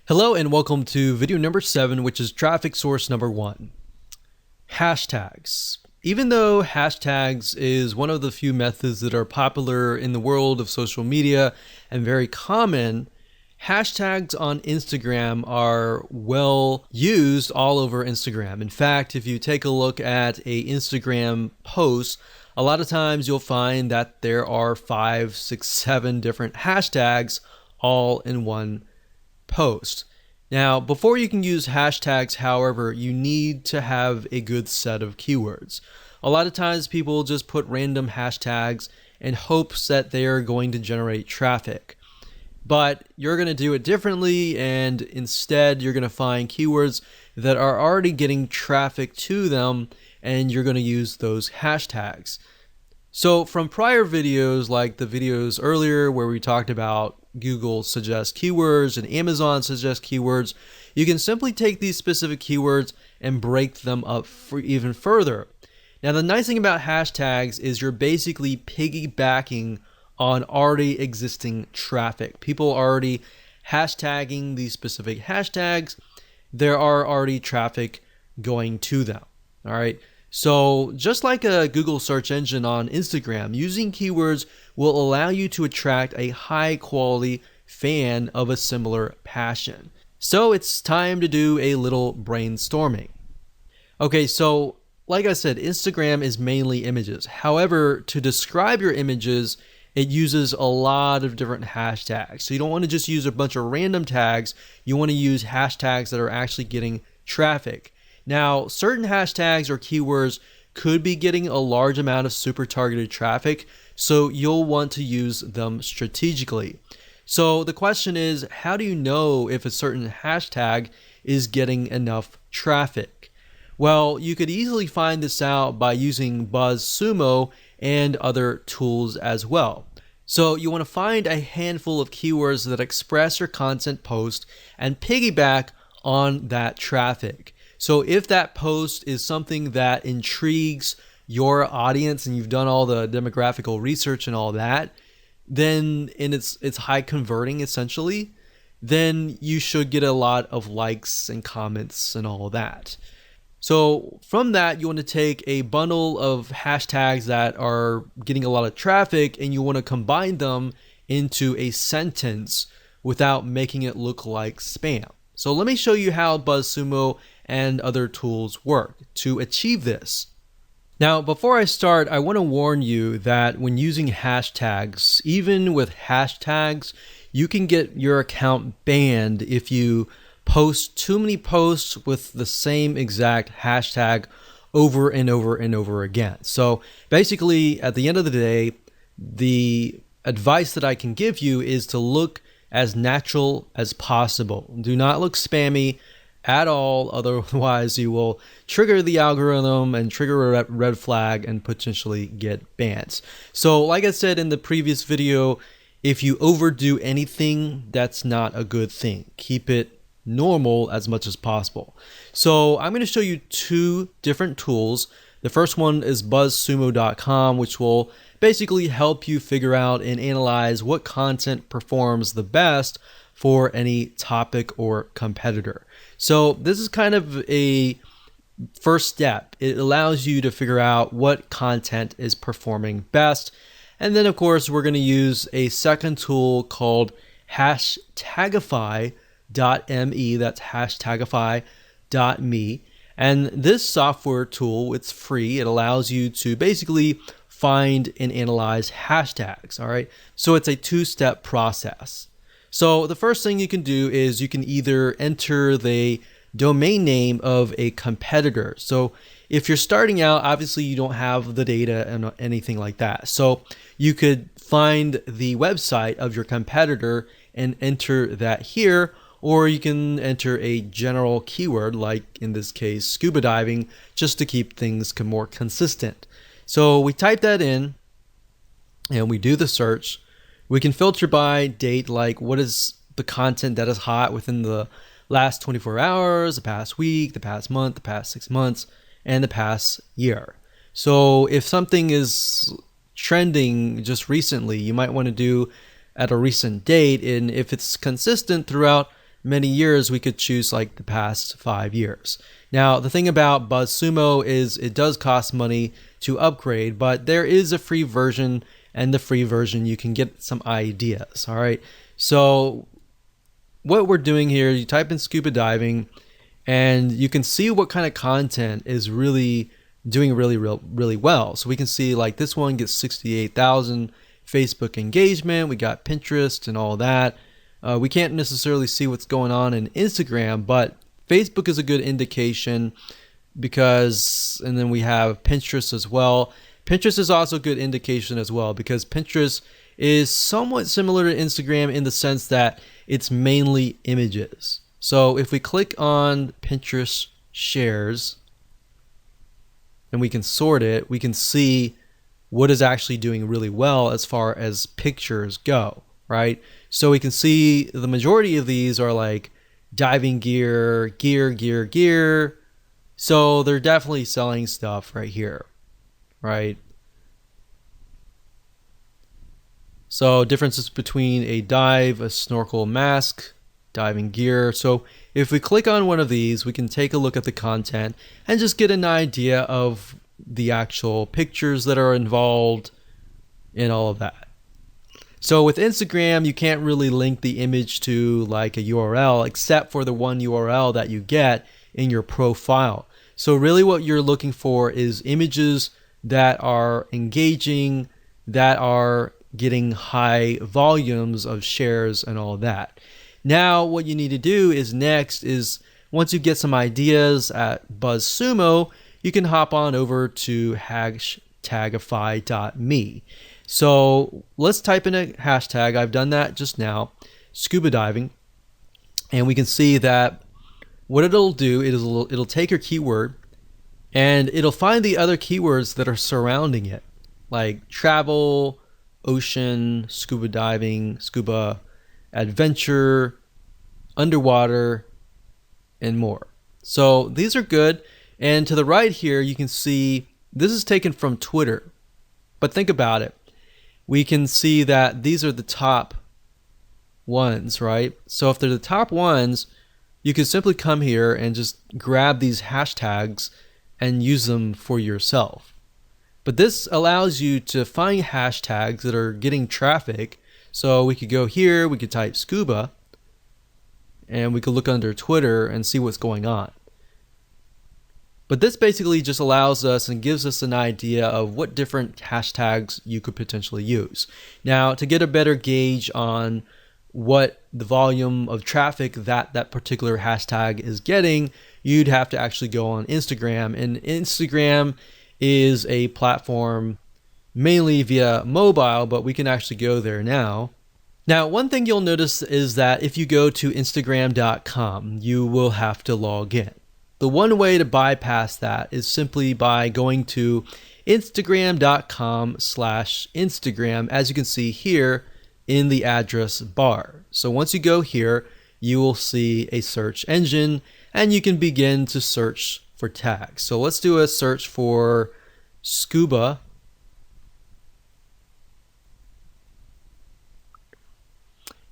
Hello and welcome to video number 7, which is traffic source number 1. Hashtags. Even though hashtags is one of the few methods that are popular in the world of social media and very common, hashtags on Instagram are well used all over Instagram. In fact, if you take a look at a Instagram post, a lot of times you'll find that there are 5, 6, 7 different hashtags all in one post. Now, before you can use hashtags, however, you need to have a good set of keywords. A lot of times people just put random hashtags in hopes that they are going to generate traffic. But you're going to do it differently, and instead you're going to find keywords that are already getting traffic to them, and you're going to use those hashtags. So from prior videos, like the videos earlier where we talked about Google suggest keywords and Amazon suggest keywords, you can simply take these specific keywords and break them up for even further. Now, the nice thing about hashtags is you're basically piggybacking on already existing traffic. People are already hashtagging these specific hashtags. There are already traffic going to them. All right. So just like a Google search engine on Instagram, using keywords will allow you to attract a high quality fan of a similar passion. So it's time to do a little brainstorming. Okay, so like I said, Instagram is mainly images. However, to describe your images, it uses a lot of different hashtags. So you don't want to just use a bunch of random tags. You want to use hashtags that are actually getting traffic. Now, certain hashtags or keywords could be getting a large amount of super targeted traffic, so you'll want to use them strategically. So the question is, how do you know if a certain hashtag is getting enough traffic? Well, you could easily find this out by using BuzzSumo and other tools as well. So you want to find a handful of keywords that express your content post and piggyback on that traffic. So if that post is something that intrigues your audience and you've done all the demographical research and all that, then it's high converting essentially, then you should get a lot of likes and comments and all that. So from that, you want to take a bundle of hashtags that are getting a lot of traffic and you want to combine them into a sentence without making it look like spam. So let me show you how BuzzSumo and other tools work to achieve this. Now, before I start, I want to warn you that when using hashtags, even with hashtags, you can get your account banned if you post too many posts with the same exact hashtag over and over and over again. So basically, at the end of the day, the advice that I can give you is to look as natural as possible. Do not look spammy at all, otherwise you will trigger the algorithm and trigger a red flag and potentially get bans. So like I said in the previous video, if you overdo anything, that's not a good thing. Keep it normal as much as possible. So I'm going to show you 2 different tools. The first one is buzzsumo.com, which will basically help you figure out and analyze what content performs the best for any topic or competitor. So this is kind of a first step. It allows you to figure out what content is performing best. And then of course, we're going to use a second tool called hashtagify.me. That's hashtagify.me. And this software tool, it's free. It allows you to basically find and analyze hashtags. All right. So it's a 2-step process. So the first thing you can do is you can either enter the domain name of a competitor. So if you're starting out, obviously you don't have the data and anything like that. So you could find the website of your competitor and enter that here, or you can enter a general keyword, like in this case, scuba diving, just to keep things more consistent. So we type that in and we do the search. We can filter by date, like what is the content that is hot within the last 24 hours, the past week, the past month, the past 6 months, and the past year. So if something is trending just recently, you might want to do at a recent date. And if it's consistent throughout many years, we could choose like the past 5 years. Now, the thing about BuzzSumo is it does cost money to upgrade, but there is a free version, and the free version you can get some ideas. All right. So what we're doing here, you type in scuba diving and you can see what kind of content is really doing really well. So we can see like this one gets 68,000 Facebook engagement. We got Pinterest and all that. We can't necessarily see what's going on in Instagram, but Facebook is a good indication because, and then we have Pinterest as well. Pinterest is also a good indication as well because Pinterest is somewhat similar to Instagram in the sense that it's mainly images. So if we click on Pinterest shares and we can sort it, we can see what is actually doing really well as far as pictures go, right? So we can see the majority of these are like diving gear. So they're definitely selling stuff right here, right? So differences between a dive, a snorkel, mask, diving gear. So if we click on one of these, we can take a look at the content and just get an idea of the actual pictures that are involved and all of that. So with Instagram, you can't really link the image to like a URL except for the one URL that you get in your profile. So really what you're looking for is images that are engaging, that are getting high volumes of shares and all of that. Now what you need to do is next is once you get some ideas at BuzzSumo, you can hop on over to hashtagify.me. So let's type in a hashtag. I've done that just now, scuba diving, and we can see that what it'll do is it'll take your keyword and it'll find the other keywords that are surrounding it, like travel, ocean, scuba diving, scuba adventure, underwater, and more. So these are good. And to the right here, you can see this is taken from Twitter. But think about it. We can see that these are the top ones, right? So if they're the top ones, you can simply come here and just grab these hashtags and use them for yourself. But this allows you to find hashtags that are getting traffic. So we could go here, we could type scuba, and we could look under Twitter and see what's going on. But this basically just allows us and gives us an idea of what different hashtags you could potentially use. Now, to get a better gauge on what the volume of traffic that particular hashtag is getting, you'd have to actually go on Instagram. And Instagram is a platform mainly via mobile, but we can actually go there now. Now, one thing you'll notice is that if you go to Instagram.com, you will have to log in. The one way to bypass that is simply by going to Instagram.com/Instagram, as you can see here in the address bar. So once you go here, you will see a search engine and you can begin to search for tags. So let's do a search for scuba.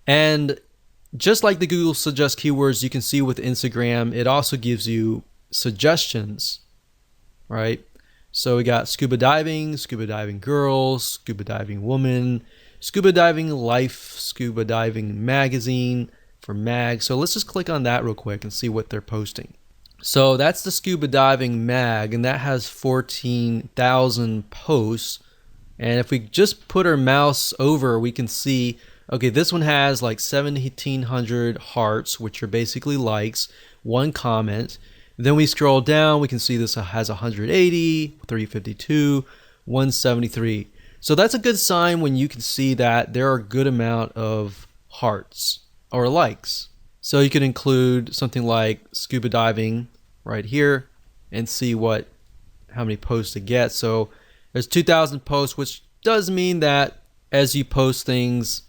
And just like the Google Suggest keywords, you can see with Instagram, it also gives you suggestions, right? So we got scuba diving girls, scuba diving woman, scuba diving life, scuba diving magazine for mag. So let's just click on that real quick and see what they're posting. So that's the scuba diving mag, and that has 14,000 posts. And if we just put our mouse over, we can see, okay, this one has like 1,700 hearts, which are basically likes, one comment. Then we scroll down, we can see this has 180, 352, 173. So that's a good sign when you can see that there are a good amount of hearts or likes. So you can include something like scuba diving right here and see how many posts it gets. So there's 2,000 posts, which does mean that as you post things,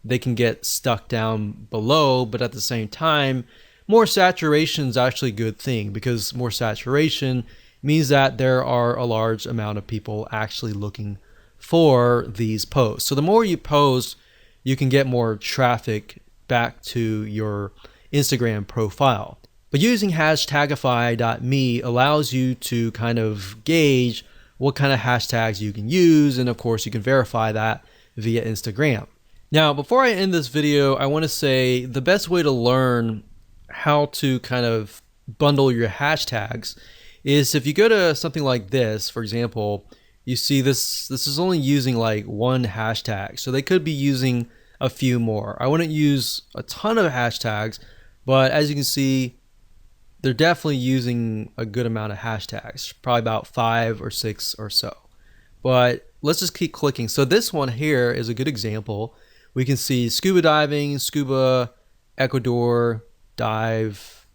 they can get stuck down below, but at the same time, more saturation is actually a good thing because more saturation means that there are a large amount of people actually looking for these posts. So the more you post, you can get more traffic back to your Instagram profile. But using hashtagify.me allows you to kind of gauge what kind of hashtags you can use, and of course you can verify that via Instagram. Now, before I end this video, I want to say the best way to learn how to kind of bundle your hashtags is if you go to something like this. For example, you see this is only using like one hashtag, so they could be using a few more. I wouldn't use a ton of hashtags, but as you can see, they're definitely using a good amount of hashtags, probably about 5 or 6 or so. But let's just keep clicking. So this one here is a good example. We can see scuba diving, scuba, Ecuador, dive,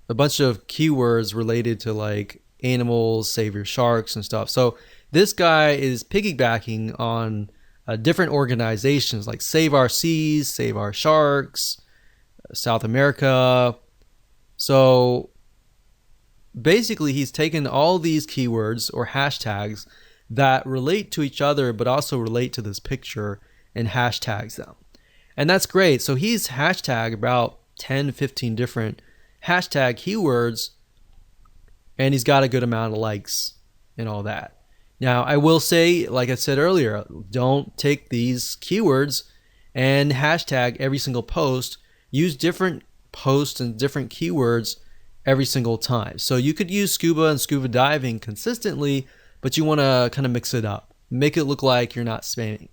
a bunch of keywords related to like animals, save your sharks and stuff. So this guy is piggybacking on different organizations like Save Our Seas, Save Our Sharks, South America. So basically he's taken all these keywords or hashtags that relate to each other but also relate to this picture and hashtags them. And that's great. So he's hashtagged about 10, 15 different hashtag keywords, and he's got a good amount of likes and all that. Now, I will say, like I said earlier, don't take these keywords and hashtag every single post. Use different posts and different keywords every single time. So you could use scuba and scuba diving consistently, but you want to kind of mix it up. Make it look like you're not spamming.